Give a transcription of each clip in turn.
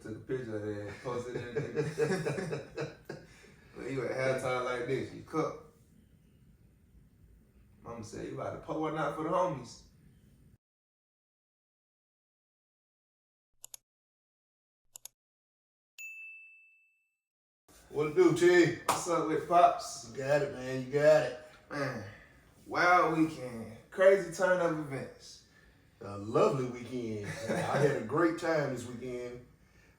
took a picture of that and posted it. When you at halftime like this, you cook. Mama said, you about to pour one out for the homies. What it do, Tigg? What's up with Pops? You got it, man. You got it. Man, wild weekend. Crazy turn of events. A lovely weekend. I had a great time this weekend,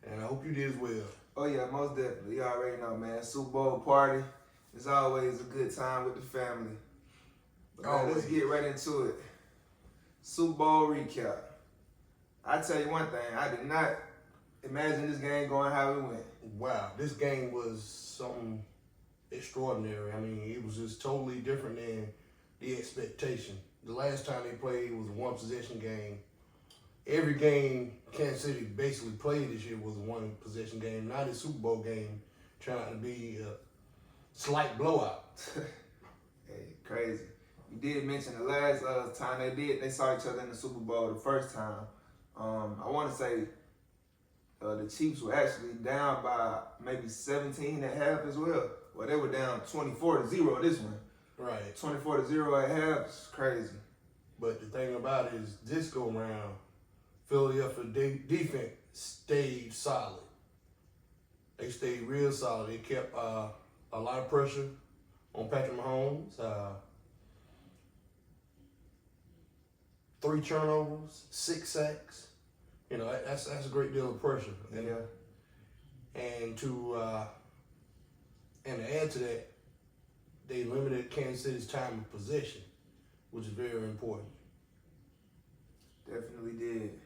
and I hope you did as well. Oh yeah, most definitely. You already know, man. Super Bowl party. It's always a good time with the family. But man, let's get right into it. Super Bowl recap. I tell you one thing, I did not imagine this game going how it went. Wow, this game was something extraordinary. I mean, it was just totally different than the expectation. The last time they played was a one-possession game. Every game Kansas City basically played this year was a one-possession game. Now this Super Bowl game trying to be a slight blowout. Hey, crazy. You did mention the last time they saw each other in the Super Bowl the first time. I want to say the Chiefs were actually down by maybe 17 at half as well. Well, they were down 24-0 this one. Right. 24-0 at half. It's crazy. But the thing about it is this go round, Philadelphia defense stayed solid. They stayed real solid. They kept a lot of pressure on Patrick Mahomes. 3 turnovers, 6 sacks. You know, that's a great deal of pressure. And, yeah. And to add to that, they limited Kansas City's time of possession, which is very important. Definitely did.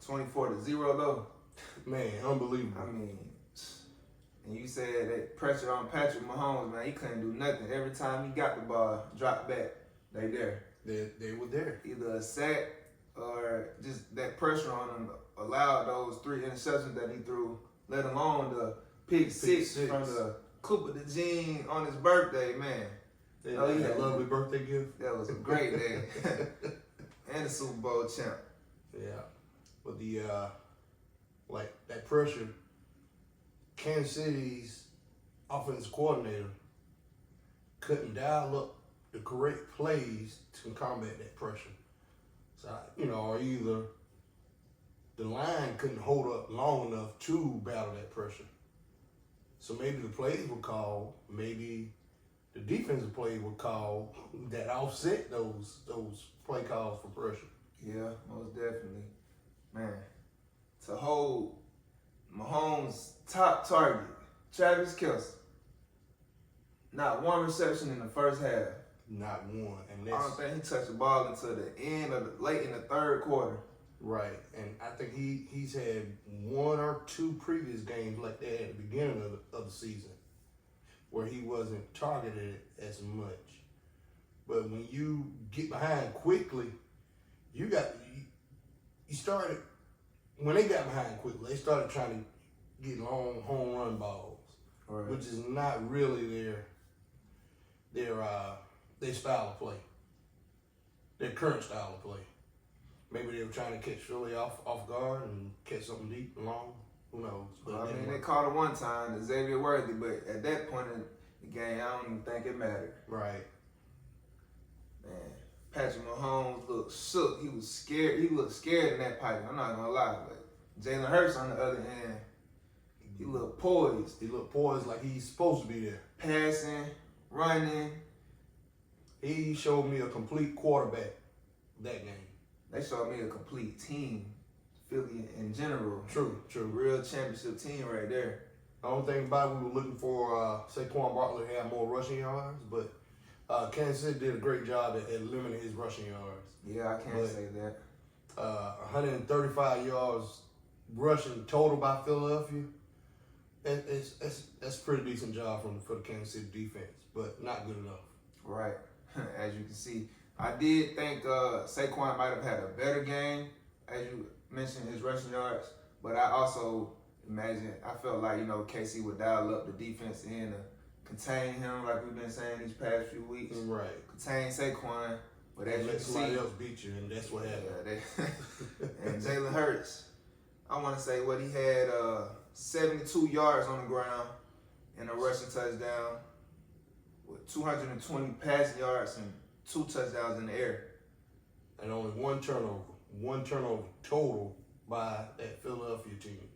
24-0 though. Man, unbelievable. I mean, and you said that pressure on Patrick Mahomes, man, he couldn't do nothing. Every time he got the ball, dropped back, they there. They were there. Either a sack or just that pressure on him allowed those 3 interceptions that he threw, let alone the pick six from the Cooper DeJean on his birthday, man. He had a lovely birthday gift. That was a great day. And the Super Bowl champ. Yeah. But the like that pressure, Kansas City's offensive coordinator couldn't dial up the correct plays to combat that pressure. So, or either the line couldn't hold up long enough to battle that pressure. So maybe the plays were called, maybe the defensive play were called that offset those play calls for pressure. Yeah, most definitely. Man, to hold Mahomes' top target, Travis Kelce, not one reception in the first half. Not one. And I don't think he touched the ball until the end of late in the third quarter. Right, and I think he's had 1 or 2 previous games like that at the beginning of the season where he wasn't targeted as much. But when you get behind quickly, when they got behind quickly, they started trying to get long home run balls, right, which is not really their style of play, their current style of play. Maybe they were trying to catch Philly off guard and catch something deep and long. Who knows? But I mean, they caught it one time, Xavier Worthy, but at that point in the game, I don't even think it mattered. Right. Man, Patrick Mahomes looked shook. He was scared. He looked scared in that pipe. I'm not going to lie. But Jalen Hurts, on the other hand, he looked poised. He looked poised like he's supposed to be there. Passing, running. He showed me a complete quarterback that game. They showed me a complete team, Philly in general. True. Real championship team right there. The only thing about it, we were looking for Saquon Barkley to have more rushing yards, but Kansas City did a great job at limiting his rushing yards. Yeah, I can't say that. 135 yards rushing total by Philadelphia. That's a pretty decent job for the Kansas City defense, but not good enough. Right. As you can see, I did think Saquon might have had a better game, as you mentioned, his rushing yards. But I also I felt like, KC would dial up the defense in to contain him, like we've been saying these past few weeks. Right. Contain Saquon. But as you let can somebody see, else beat you, and that's what happened. And Jalen Hurts, I want to say what he had 72 yards on the ground and a rushing touchdown with 220 passing yards and 2 touchdowns in the air. And only one turnover total by that Philadelphia team.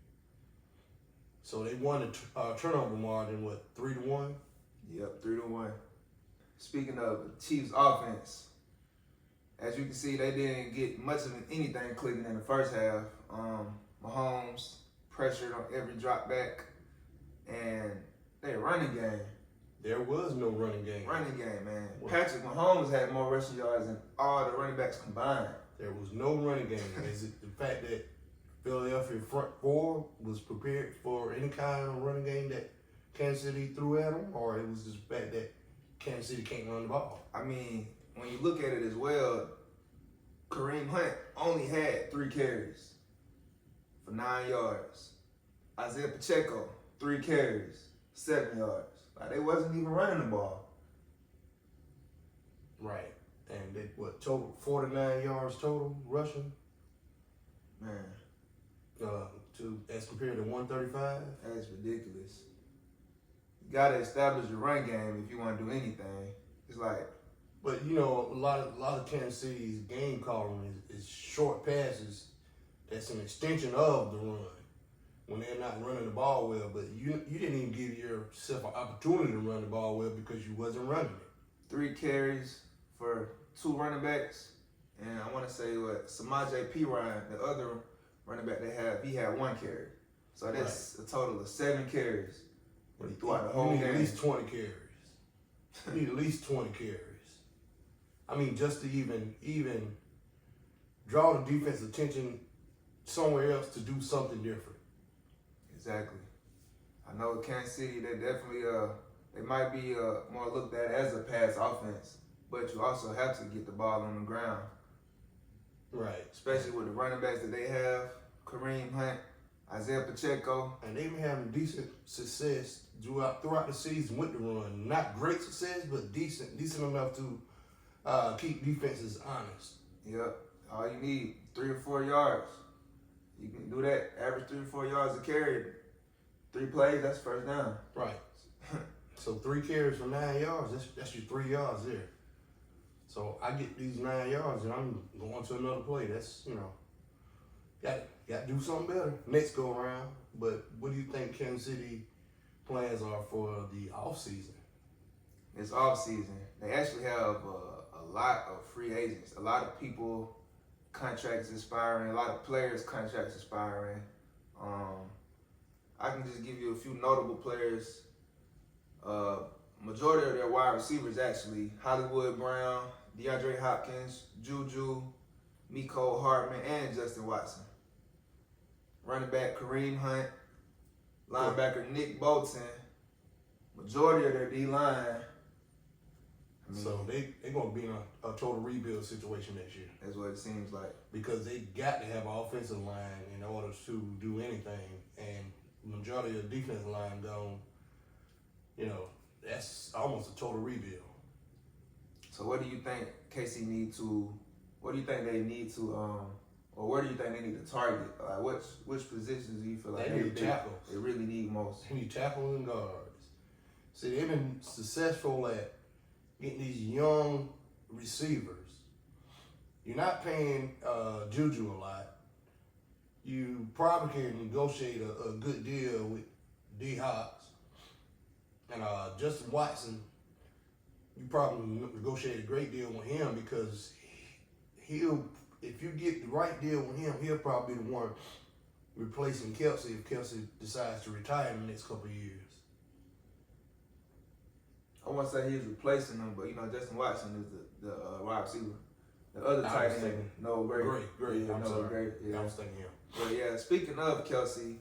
So they won the turnover margin, 3-1? Yep, 3-1. Speaking of the Chiefs offense, as you can see, they didn't get much of anything clicking in the first half. Mahomes pressured on every drop back, and their running game. There was no running game. Running game, man. Patrick Mahomes had more rushing yards than all the running backs combined. There was no running game. Is it the fact that Philadelphia front four was prepared for any kind of running game that Kansas City threw at them, or it was just the fact that Kansas City can't run the ball? I mean, when you look at it as well, Kareem Hunt only had 3 carries for 9 yards. Isaiah Pacheco, 3 carries, 7 yards. Like, they wasn't even running the ball. Right. And they, total 49 yards total rushing? Man. As compared to 135? That's ridiculous. You gotta establish your run game if you want to do anything. It's like, but you know, a lot of Kansas City's game calling is short passes. That's an extension of the run when they're not running the ball well. But you didn't even give yourself an opportunity to run the ball well because you wasn't running it. 3 carries for 2 running backs, and I want to say Samaje Perine, the other running back they have, he had 1 carry. So that's a total of 7 carries throughout the whole game. At least 20 carries. You need at least 20 carries. I mean, just to even draw the defense's attention somewhere else to do something different. Exactly. I know Kansas City, they definitely they might be more looked at as a pass offense, but you also have to get the ball on the ground. Right. Especially with the running backs that they have, Kareem Hunt, Isaiah Pacheco. And they've been having decent success throughout the season with the run. Not great success, but decent enough to keep defenses honest. Yep. All you need, 3 or 4 yards. You can do that. Average 3 or 4 yards a carry. 3 plays, that's first down. Right. So 3 carries for 9 yards, that's your 3 yards there. So I get these 9 yards and I'm going to another play. That's, got to do something better next go around. But what do you think Kansas City plans are for the off season? It's off season. They actually have a lot of free agents. A lot of people contracts expiring. A lot of players contracts expiring. I can just give you a few notable players. Majority of their wide receivers actually: Hollywood Brown, DeAndre Hopkins, Juju, Mecole Hardman, and Justin Watson. Running back Kareem Hunt, linebacker Nick Bolton. Majority of their D-line. So they're going to be in a total rebuild situation next year. That's what it seems like. Because they got to have an offensive line in order to do anything. And the majority of the defensive line gone, that's almost a total rebuild. So what do you think KC need to, what do you think they need to, or where do you think they need to target? Like which positions do you feel like they need tackles. They really need most? They need tackles and guards. See, they've been successful at getting these young receivers. You're not paying Juju a lot. You probably can negotiate a good deal with D-Hop. And Justin Watson, you probably negotiate a great deal with him because if you get the right deal with him, he'll probably be the one replacing Kelsey if Kelsey decides to retire in the next couple of years. I won't say he's replacing him, but Justin Watson is the wide receiver. The other tight end, no great. Great. Yeah, I'm no sorry. great. Yeah. I was thinking him. But yeah, speaking of Kelsey,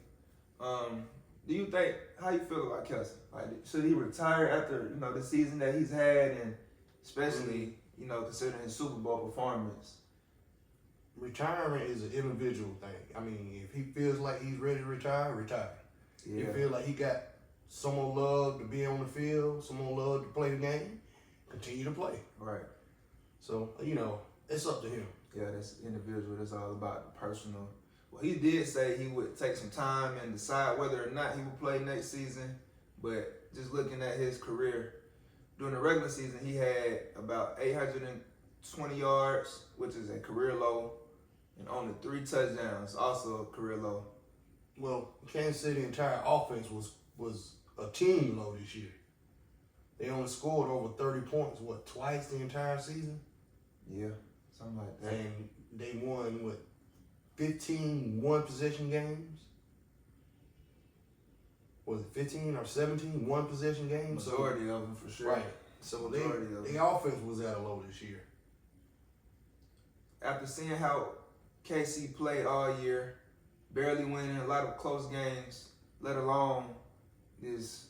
do you think, how you feel about Kelsey? Like, should he retire after the season that he's had, and especially considering his Super Bowl performance? Retirement is an individual thing. I mean, if he feels like he's ready to retire, retire. Yeah. If he feels like he got some more love to be on the field, some more love to play the game, continue to play. Right. So, it's up to him. Yeah, that's individual. That's all about the personal Well, he did say he would take some time and decide whether or not he would play next season. But just looking at his career, during the regular season, he had about 820 yards, which is a career low, and only 3 touchdowns, also a career low. Well, Kansas City entire offense was a team low this year. They only scored over 30 points, twice the entire season? Yeah, something like that. And they won, 15 one-possession games? Was it 15 or 17 one-possession games? Majority of them, for sure. Right. So their offense was at a low this year. After seeing how KC played all year, barely winning a lot of close games, let alone this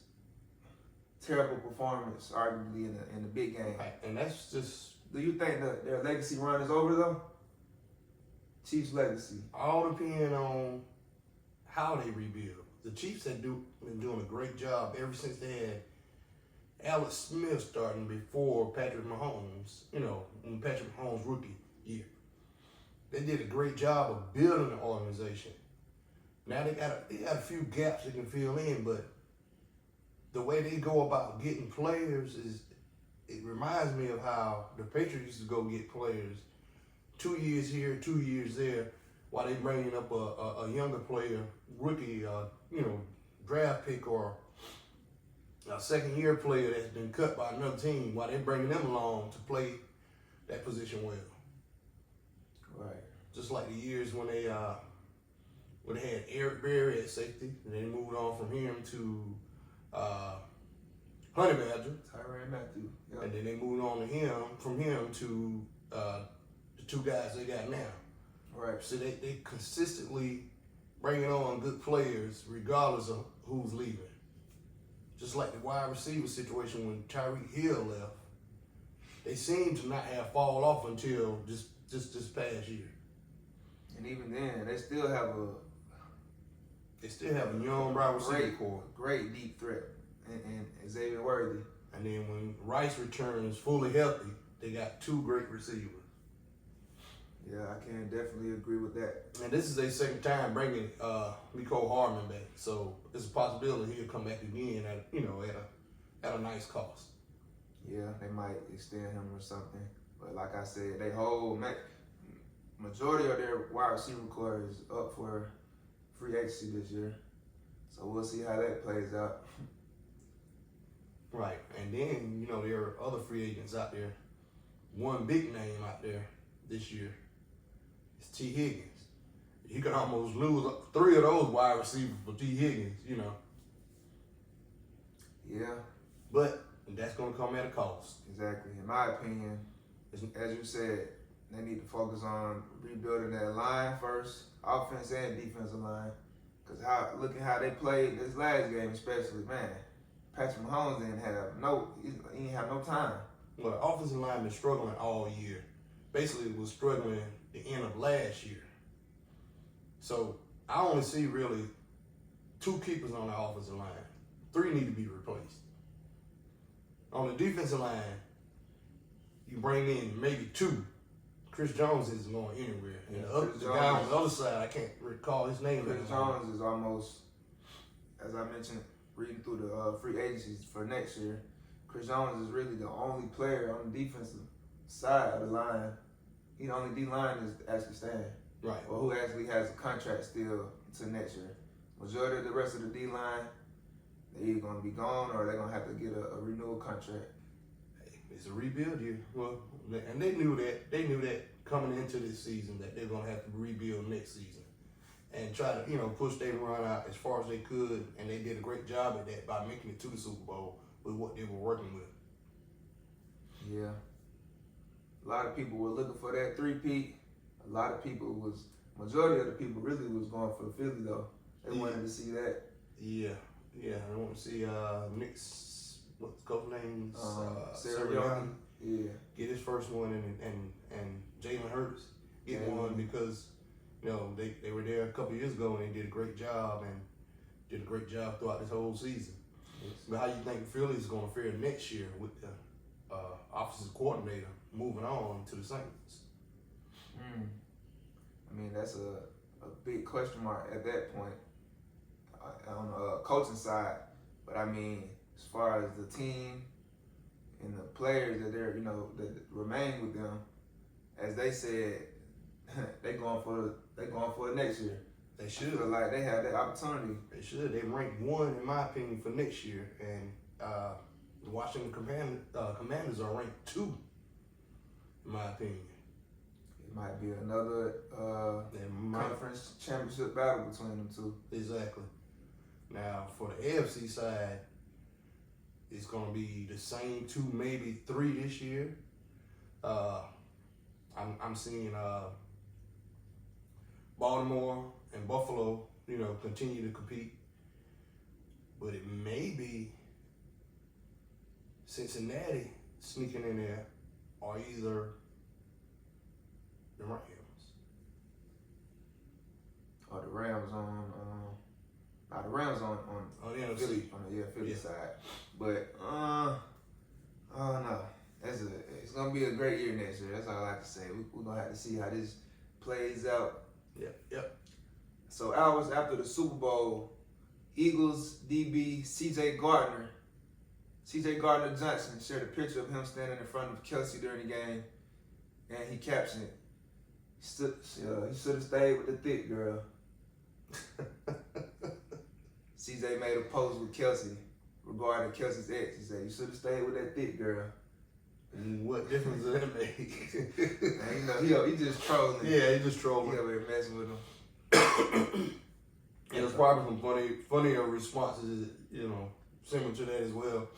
terrible performance, arguably in the big game. Right. And that's just... Do you think that their legacy run is over, though? Chiefs' legacy. All depend on how they rebuild. The Chiefs have been doing a great job ever since they had Alex Smith starting before Patrick Mahomes, in Patrick Mahomes' rookie year. They did a great job of building the organization. Now they got a few gaps they can fill in, but the way they go about getting players it reminds me of how the Patriots used to go get players 2 years here, 2 years there, while they bringing up a younger player, rookie, draft pick or a second-year player that's been cut by another team, while they bringing them along to play that position well. Right. Just like the years when they had Eric Berry at safety, and then they moved on from him to Honey Badger. Tyrann Mathieu. Yep. And then they moved on from him to the 2 guys they got now. Right. So they consistently bringing on good players regardless of who's leaving. Just like the wide receiver situation when Tyreek Hill left, they seem to not have fallen off until just this past year. And even then, they still have a young wide receiver core. Great deep threat and Xavier Worthy. And then when Rice returns fully healthy, they got 2 great receivers. Yeah, I can definitely agree with that. And this is their second time bringing Mecole Hardman back, so it's a possibility he'll come back again at a nice cost. Yeah, they might extend him or something. But like I said, they whole majority of their wide receiver core is up for free agency this year. So we'll see how that plays out. Right, and then there are other free agents out there. One big name out there this year is T. Higgins. You could almost lose 3 of those wide receivers for T. Higgins, Yeah. But that's going to come at a cost. Exactly. In my opinion, as you said, they need to focus on rebuilding that line first, offense and defensive line. Because looking how they played this last game, especially, man, Patrick Mahomes didn't have no time. Well, the offensive line been struggling all year. Basically, it was struggling the end of last year. So I only see really 2 keepers on the offensive line. 3 need to be replaced. On the defensive line, you bring in maybe 2. Chris Jones isn't going anywhere. And the guy on the other side, I can't recall his name. Chris Jones is almost, as I mentioned, reading through the free agencies for next year. Chris Jones is really the only player on the defensive side of the line. He's the only D-line is actually staying. Right. Or who actually has a contract still until next year. Majority of the rest of the D-line, they're either going to be gone or they're going to have to get a renewal contract. It's a rebuild year. Well, and they knew that. They knew that coming into this season that they're going to have to rebuild next season and try to, push their run out as far as they could. And they did a great job at that by making it to the Super Bowl with what they were working with. Yeah. A lot of people were looking for that 3-peat. A lot of people majority of the people really was going for Philly though. They wanted to see that. Yeah. I want to see Nick's, what's the coach name? Sirianni. Yeah. Get his first one and Jalen Hurts get one because they were there a couple years ago and they did a great job throughout this whole season. Yes. But how you think Philly's going to fare next year with the offensive coordinator moving on to the Saints? I mean, that's a big question mark at that point on the coaching side. But I mean, as far as the team and the players that they're, that remain with them, as they said, they going for it next year. They I should. feel like they have that opportunity. They should. They ranked 1, in my opinion, for next year, and the Washington Commanders are ranked 2, in my opinion. It might be another conference championship battle between them two. Exactly. Now, for the AFC side, it's going to be the same 2, maybe 3 this year. I'm seeing Baltimore and Buffalo, continue to compete. But it may be Cincinnati sneaking in there, or either the Rams. Or the Rams on the Rams on On the NFC. Philly, on the Philly side. But I don't know. It's gonna be a great year next year. That's all I like to say. We're gonna have to see how this plays out. Yep. So hours after the Super Bowl, Eagles DB C.J. Gardner Johnson shared a picture of him standing in front of Kelsey during the game, and he captioned it, he should have stayed with the thick girl. CJ made a post with Kelsey regarding Kelsey's ex. He said, "You should have stayed with that thick girl." And what difference does that make? And he just trolling. Yeah, he just trolling. He over here messing with him. It was probably some funnier responses, similar to that as well.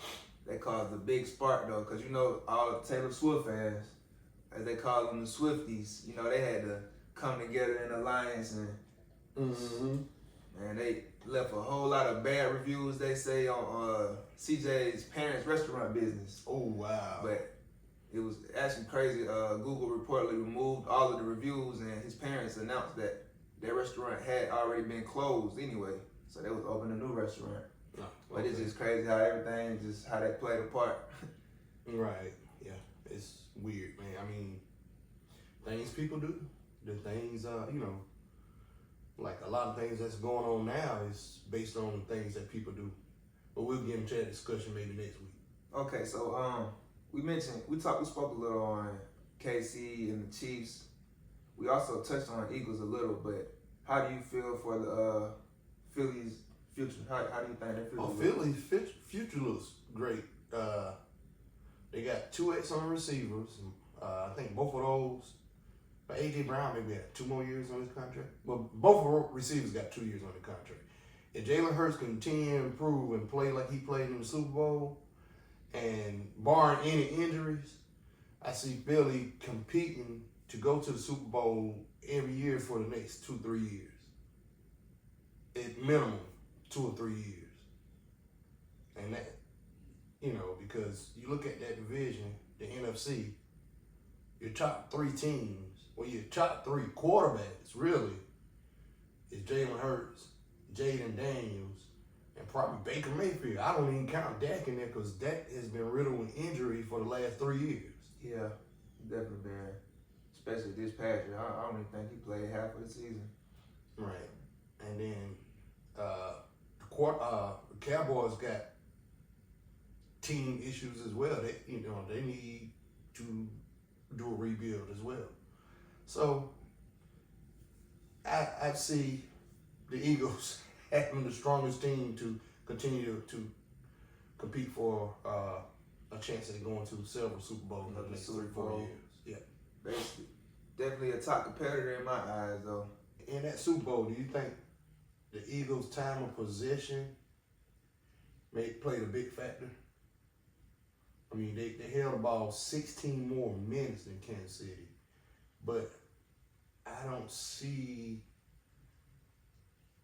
They caused a big spark though, because all the Taylor Swift fans, as they call them, the Swifties, they had to come together in alliance, and man, they left a whole lot of bad reviews, they say, on CJ's parents' restaurant business. Oh, wow. But it was actually crazy. Google reportedly removed all of the reviews, and his parents announced that their restaurant had already been closed anyway. So they was opening a new restaurant. Oh, But it's just crazy how everything, how they played a part. Right. Yeah. It's weird, man. I mean, things people do. The things, like a lot of things that's going on now is based on the things that people do. But we'll get into that discussion maybe next week. Okay, so we spoke a little on KC and the Chiefs. We also touched on Eagles a little, but how do you feel for the Phillies' future? How do you think their future looks? Philly's future looks great. They got 2 excellent receivers. I think both of those. But A.J. Brown maybe had 2 more years on his contract. Well, both of the receivers got 2 years on the contract. If Jalen Hurts continue to improve and play like he played in the Super Bowl, and barring any injuries, I see Philly competing to go to the Super Bowl every year for the next 2-3 years. At minimum, 2 or 3 years. And that, because you look at that division, the NFC, your top 3 teams, well, your top 3 quarterbacks, really, is Jalen Hurts, Jaden Daniels, and probably Baker Mayfield. I don't even count Dak in there because Dak has been riddled with injury for the last 3 years. Yeah, definitely been. Especially this past year. I don't even think he played half of the season. Right. And then the Cowboys got team issues as well. They need to do a rebuild as well. So I see the Eagles having the strongest team to continue to compete for a chance at going to several Super Bowls in the next 3-4 years. Yeah. Basically, definitely a top competitor in my eyes, though. In that Super Bowl, do you think the Eagles' time of possession played a big factor? I mean, they held the ball 16 more minutes than Kansas City, but I don't see.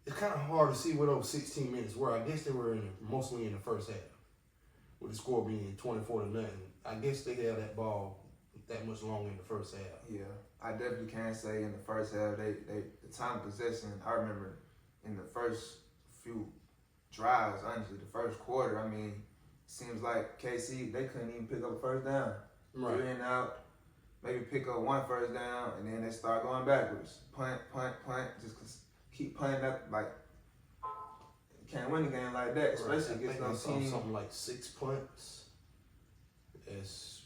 It's kind of hard to see what those 16 minutes were. I guess they were mostly in the first half, with the score being 24-0. I guess they held that ball that much longer in the first half. Yeah, I definitely can say in the first half, the time of possession, I remember in the first few drives, honestly, the first quarter, I mean, seems like KC, they couldn't even pick up a first down. Right. In and out. maybe pick up one first down, and then they start going backwards. Punt, just keep punting up. Like, you can't win a game like that, especially against those teams. Something like 6 punts as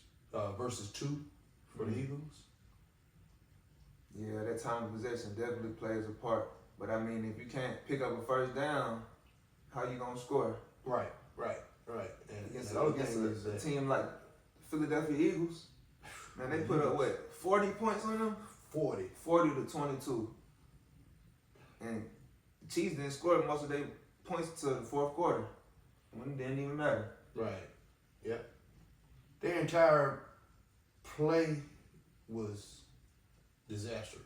versus 2 for the Eagles. Yeah, that time of possession definitely plays a part. But I mean, if you can't pick up a first down, how you gonna score? Right. And Against the other thing is a team like Philadelphia Eagles, man, they put up what, 40 points on them? 40 to 22. And the Chiefs didn't score most of their points to the fourth quarter when it didn't even matter. Right. Yep. Their entire play was disastrous.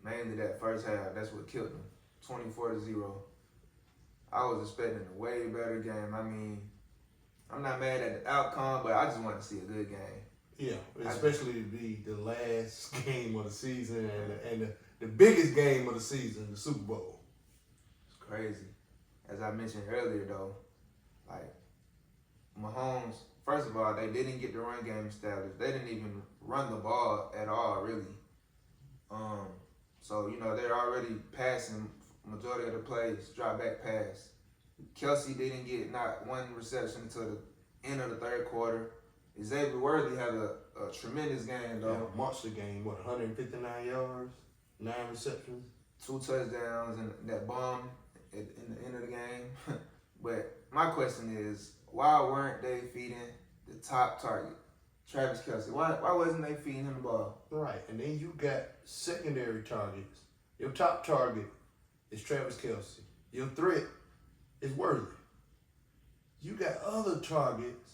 Mainly that first half, that's what killed them. 24-0. I was expecting a way better game. I mean, I'm not mad at the outcome, but I just want to see a good game. Yeah, especially to be the last game of the season and the biggest game of the season, the Super Bowl. It's crazy. As I mentioned earlier, though, like, Mahomes, first of all, they didn't get the run game established. They didn't even run the ball at all, really. So, you know, they're already passing majority of the plays, drop back pass. Kelsey didn't get not one reception until the end of the third quarter. Xavier Worthy had a tremendous game, though. Yeah, monster game, 159 yards, 9 receptions. 2 touchdowns and that bomb in the end of the game. But my question is, why weren't they feeding the top target, Travis Kelsey? Why wasn't they feeding him the ball? Right, and then you got secondary targets. Your top target is Travis Kelsey. Your threat is Worthy. You got other targets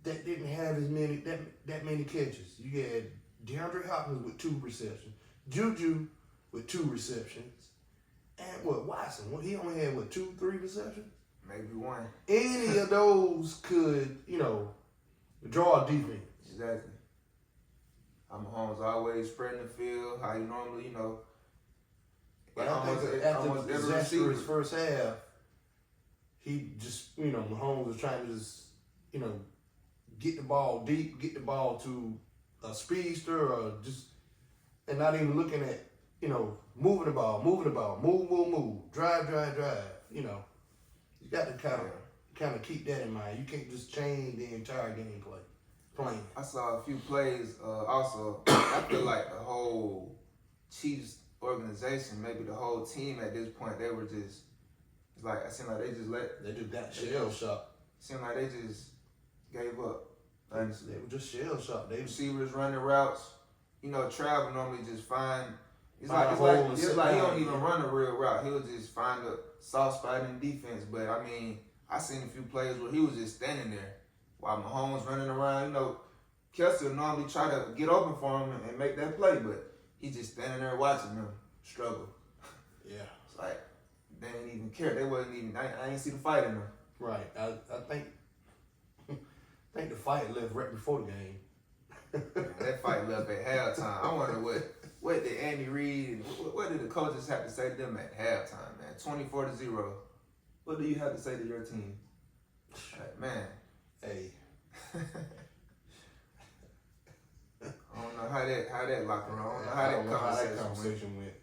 that didn't have as many that many catches. You had DeAndre Hopkins with 2 receptions, Juju with 2 receptions, and Watson? He only had 2, 3 receptions. Maybe 1. Any of those could, draw a defense. Exactly. Mahomes always spreading the field, how you normally, But I think after the disastrous first half, he just, Mahomes was trying to just, get the ball deep, get the ball to a speedster, or just, and not even looking at, moving the ball, move, drive. You got to kind of keep that in mind. You can't just change the entire gameplay. Playing. I saw a few plays. Also, I feel like the whole Chiefs organization, maybe the whole team at this point, they were just, it's like, it seemed like they just got shell shocked. Seemed like they just gave up. Honestly, they were just shell shocked. They receivers running routes. Trav normally just find. It's like he don't even run a real route. He'll just find a soft spot in defense. But I mean, I seen a few plays where he was just standing there while Mahomes running around. Kelsey will normally try to get open for him and make that play, but he's just standing there watching them struggle. Yeah, it's like they didn't even care. They wasn't even. I didn't see the fight in them. Right. I think the fight left right before the game. That fight left at halftime. I wonder what did Andy Reid, what did the coaches have to say to them at halftime, man? 24-0. What do you have to say to your team? Like, man. Hey. I don't know how that locker room. I don't know how that conversation went.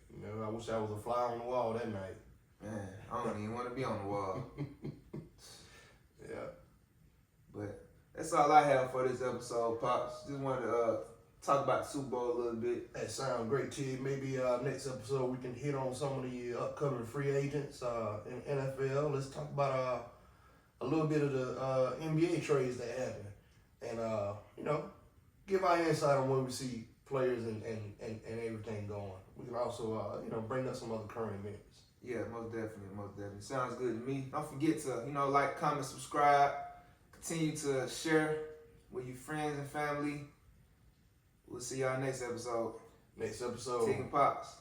I wish I was a fly on the wall that night. Man, I don't even want to be on the wall. Yeah. But that's all I have for this episode, Pops. Just wanted to talk about the Super Bowl a little bit. That sounds great, Tigg. Maybe next episode we can hit on some of the upcoming free agents in NFL. Let's talk about a little bit of the NBA trades that happen, and give our insight on where we see players and everything going. We can also bring up some other current events. Yeah, most definitely. Sounds good to me. Don't forget to like, comment, subscribe. Continue to share with your friends and family. We'll see y'all next episode. Next episode. Tigg and Pops.